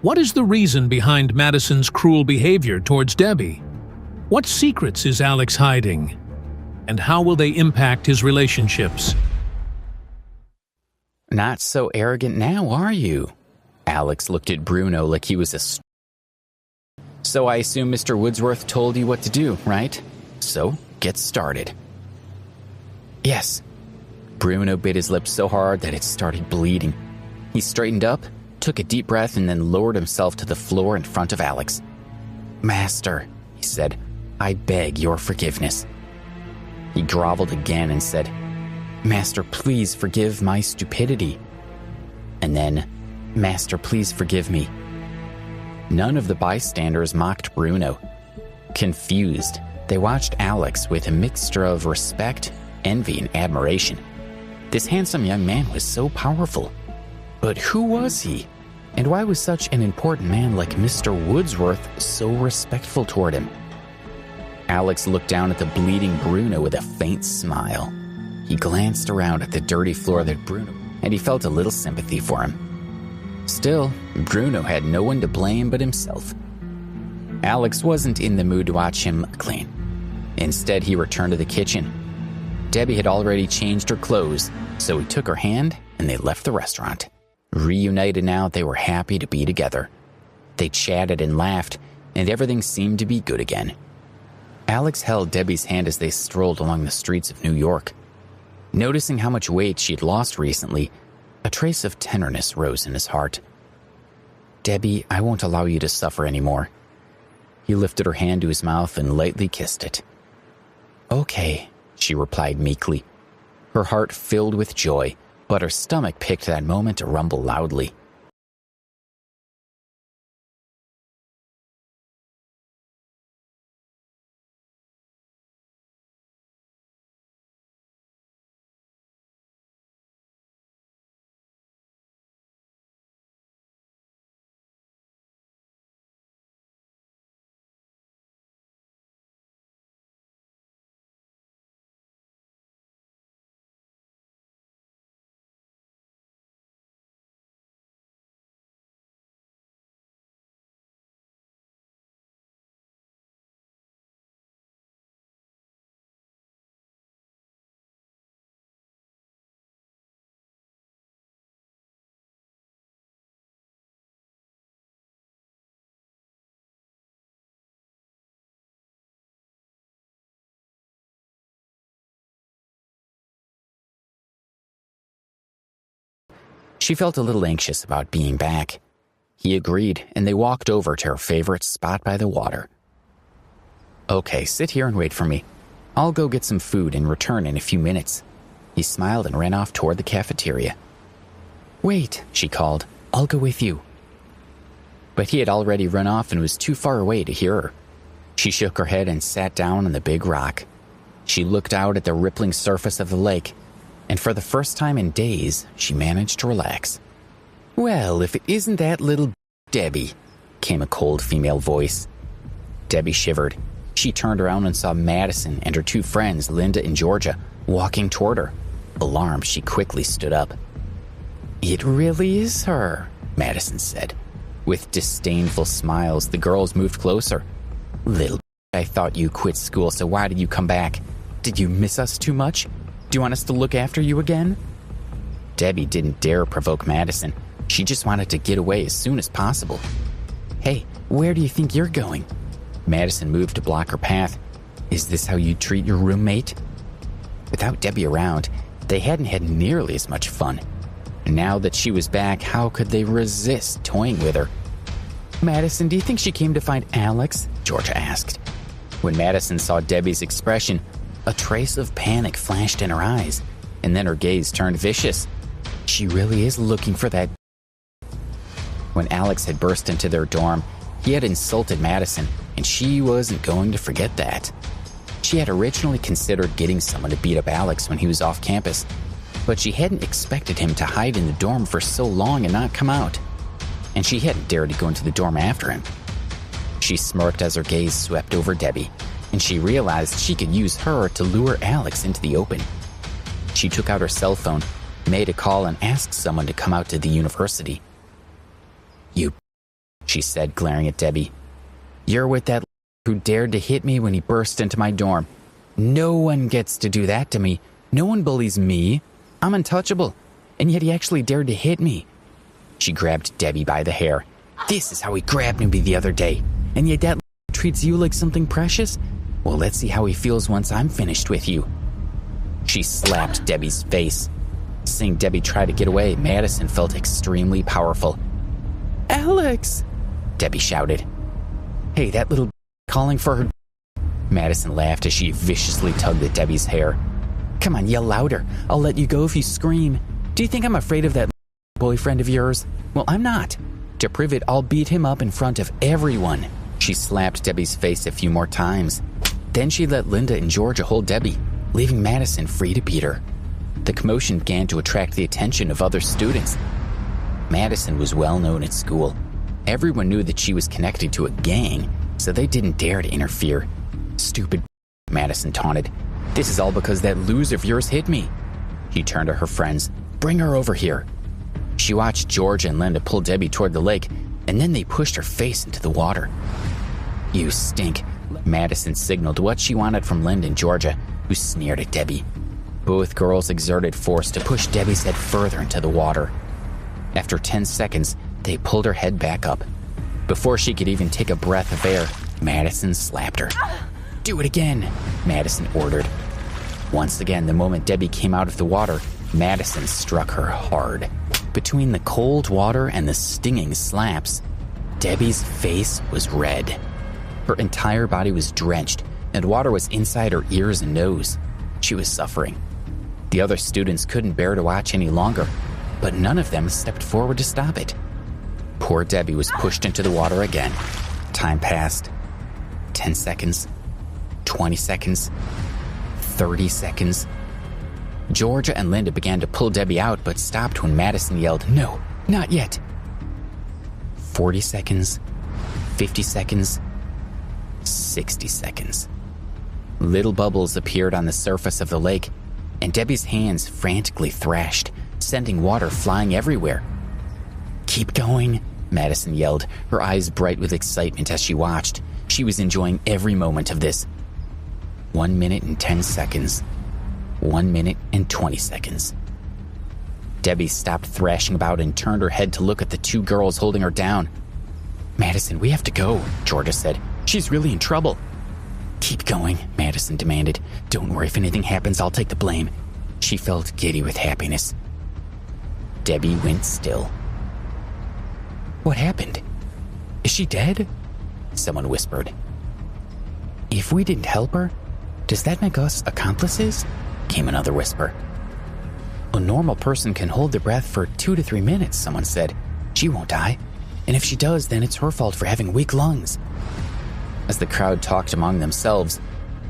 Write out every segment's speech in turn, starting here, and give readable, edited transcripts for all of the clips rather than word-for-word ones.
What is the reason behind Madison's cruel behavior towards Debbie? What secrets is Alex hiding? And how will they impact his relationships? Not so arrogant now, are you? Alex looked at Bruno like he was So I assume Mr. Woodsworth told you what to do, right? So, get started. Yes. Bruno bit his lip so hard that it started bleeding. He straightened up, took a deep breath, and then lowered himself to the floor in front of Alex. Master, he said, I beg your forgiveness. He groveled again and said, Master, please forgive my stupidity. And then, Master, please forgive me. None of the bystanders mocked Bruno. Confused, they watched Alex with a mixture of respect, envy, and admiration. This handsome young man was so powerful. But who was he? And why was such an important man like Mr. Woodsworth so respectful toward him? Alex looked down at the bleeding Bruno with a faint smile. He glanced around at the dirty floor that Bruno, and he felt a little sympathy for him. Still, Bruno had no one to blame but himself. Alex wasn't in the mood to watch him clean. Instead, he returned to the kitchen. Debbie had already changed her clothes, so he took her hand and they left the restaurant. Reunited now, they were happy to be together. They chatted and laughed, and everything seemed to be good again. Alex held Debbie's hand as they strolled along the streets of New York. Noticing how much weight she had lost recently, a trace of tenderness rose in his heart. Debbie, I won't allow you to suffer anymore. He lifted her hand to his mouth and lightly kissed it. Okay, she replied meekly. Her heart filled with joy, but her stomach picked that moment to rumble loudly. She felt a little anxious about being back. He agreed, and they walked over to her favorite spot by the water. Okay, sit here and wait for me. I'll go get some food and return in a few minutes. He smiled and ran off toward the cafeteria. Wait, she called. I'll go with you. But he had already run off and was too far away to hear her. She shook her head and sat down on the big rock. She looked out at the rippling surface of the lake, and for the first time in days, she managed to relax. Well, if it isn't that little Debbie, came a cold female voice. Debbie shivered. She turned around and saw Madison and her two friends, Linda and Georgia, walking toward her. Alarmed, she quickly stood up. It really is her, Madison said. With disdainful smiles, the girls moved closer. Little I thought you quit school, so why did you come back? Did you miss us too much? Do you want us to look after you again? Debbie didn't dare provoke Madison. She just wanted to get away as soon as possible. Hey, where do you think you're going? Madison moved to block her path. Is this how you treat your roommate? Without Debbie around, they hadn't had nearly as much fun. Now that she was back, how could they resist toying with her? Madison, do you think she came to find Alex? Georgia asked. When Madison saw Debbie's expression, a trace of panic flashed in her eyes, and then her gaze turned vicious. She really is looking for that. When Alex had burst into their dorm, he had insulted Madison, and she wasn't going to forget that. She had originally considered getting someone to beat up Alex when he was off campus, but she hadn't expected him to hide in the dorm for so long and not come out. And she hadn't dared to go into the dorm after him. She smirked as her gaze swept over Debbie, and she realized she could use her to lure Alex into the open. She took out her cell phone, made a call, and asked someone to come out to the university. You, she said, glaring at Debbie. "You're with that who dared to hit me when he burst into my dorm. No one gets to do that to me. No one bullies me. I'm untouchable. And yet he actually dared to hit me." She grabbed Debbie by the hair. "This is how he grabbed me the other day. And yet that treats you like something precious? Well, let's see how he feels once I'm finished with you." She slapped Debbie's face. Seeing Debbie try to get away, Madison felt extremely powerful. "Alex!" Debbie shouted. "Hey, that little calling for her." Madison laughed as she viciously tugged at Debbie's hair. "Come on, yell louder. I'll let you go if you scream. Do you think I'm afraid of that boyfriend of yours? Well, I'm not. To prove it, I'll beat him up in front of everyone." She slapped Debbie's face a few more times. Then she let Linda and Georgia hold Debbie, leaving Madison free to beat her. The commotion began to attract the attention of other students. Madison was well known at school. Everyone knew that she was connected to a gang, so they didn't dare to interfere. "Stupid," Madison taunted. "This is all because that loser of yours hit me." She turned to her friends. "Bring her over here." She watched Georgia and Linda pull Debbie toward the lake, and then they pushed her face into the water. "You stink," Madison signaled what she wanted from Linda and Georgia, who sneered at Debbie. Both girls exerted force to push Debbie's head further into the water. After 10 seconds, they pulled her head back up. Before she could even take a breath of air, Madison slapped her. "Do it again," Madison ordered. Once again, the moment Debbie came out of the water, Madison struck her hard. Between the cold water and the stinging slaps, Debbie's face was red. Her entire body was drenched, and water was inside her ears and nose. She was suffering. The other students couldn't bear to watch any longer, but none of them stepped forward to stop it. Poor Debbie was pushed into the water again. Time passed. 10 seconds. 20 seconds. 30 seconds. Georgia and Linda began to pull Debbie out, but stopped when Madison yelled, "No, not yet." 40 seconds. 50 seconds. 60 seconds. Little bubbles appeared on the surface of the lake, and Debbie's hands frantically thrashed, sending water flying everywhere. "Keep going," Madison yelled, her eyes bright with excitement as she watched. She was enjoying every moment of this. 1 minute and 10 seconds. 1 minute and 20 seconds. Debbie stopped thrashing about and turned her head to look at the two girls holding her down. "Madison, we have to go," Georgia said. "She's really in trouble." "Keep going," Madison demanded. "Don't worry, if anything happens, I'll take the blame." She felt giddy with happiness. Debbie went still. "What happened? Is she dead?" Someone whispered. "If we didn't help her, does that make us accomplices?" came another whisper. "A normal person can hold their breath for 2 to 3 minutes," someone said. "She won't die. And if she does, then it's her fault for having weak lungs." As the crowd talked among themselves,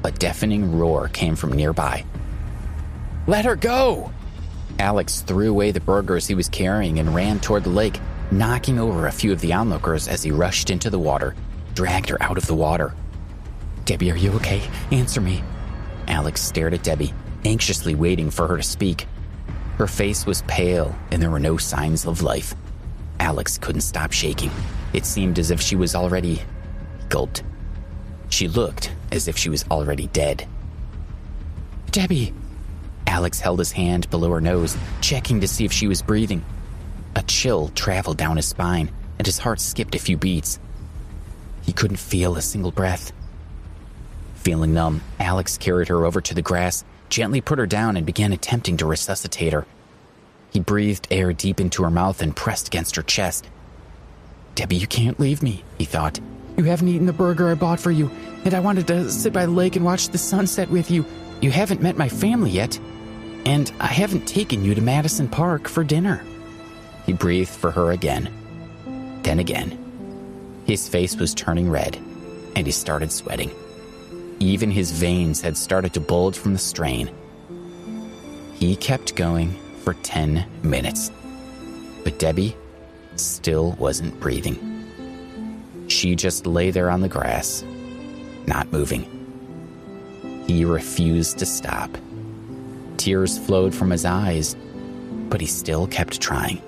a deafening roar came from nearby. "Let her go!" Alex threw away the burgers he was carrying and ran toward the lake, knocking over a few of the onlookers as he rushed into the water, dragged her out of the water. "Debbie, are you okay? Answer me." Alex stared at Debbie, anxiously waiting for her to speak. Her face was pale, and there were no signs of life. Alex couldn't stop shaking. It seemed as if she was already... gulped. She looked as if she was already dead. "Debbie!" Alex held his hand below her nose, checking to see if she was breathing. A chill traveled down his spine, and his heart skipped a few beats. He couldn't feel a single breath. Feeling numb, Alex carried her over to the grass, gently put her down, and began attempting to resuscitate her. He breathed air deep into her mouth and pressed against her chest. "Debbie, you can't leave me," he thought. "You haven't eaten the burger I bought for you, and I wanted to sit by the lake and watch the sunset with you. You haven't met my family yet, and I haven't taken you to Madison Park for dinner." He breathed for her again, then again. His face was turning red, and he started sweating. Even his veins had started to bulge from the strain. He kept going for 10 minutes, but Debbie still wasn't breathing. She just lay there on the grass, not moving. He refused to stop. Tears flowed from his eyes, but he still kept trying.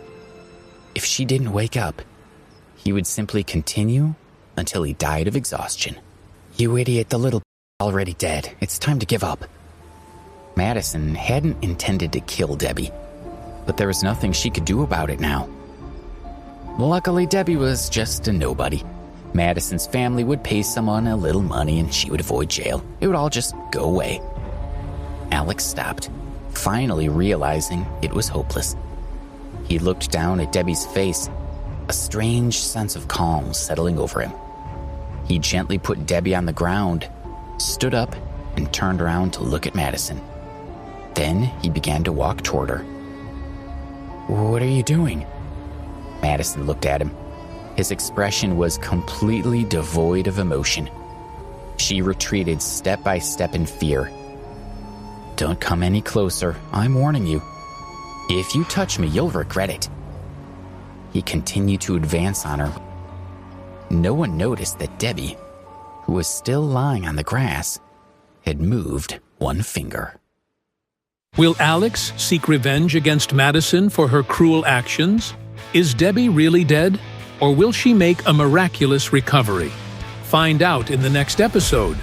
If she didn't wake up, he would simply continue until he died of exhaustion. "You idiot, the little already dead. It's time to give up." Madison hadn't intended to kill Debbie, but there was nothing she could do about it now. Luckily, Debbie was just a nobody. Madison's family would pay someone a little money and she would avoid jail. It would all just go away. Alex stopped, finally realizing it was hopeless. He looked down at Debbie's face, a strange sense of calm settling over him. He gently put Debbie on the ground, stood up, and turned around to look at Madison. Then he began to walk toward her. "What are you doing?" Madison looked at him. His expression was completely devoid of emotion. She retreated step by step in fear. "Don't come any closer, I'm warning you. If you touch me, you'll regret it." He continued to advance on her. No one noticed that Debbie, who was still lying on the grass, had moved one finger. Will Alex seek revenge against Madison for her cruel actions? Is Debbie really dead? Or will she make a miraculous recovery? Find out in the next episode.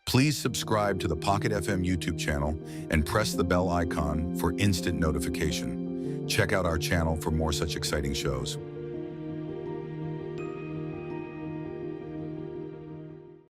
Please subscribe to the Pocket FM YouTube channel and press the bell icon for instant notification. Check out our channel for more such exciting shows.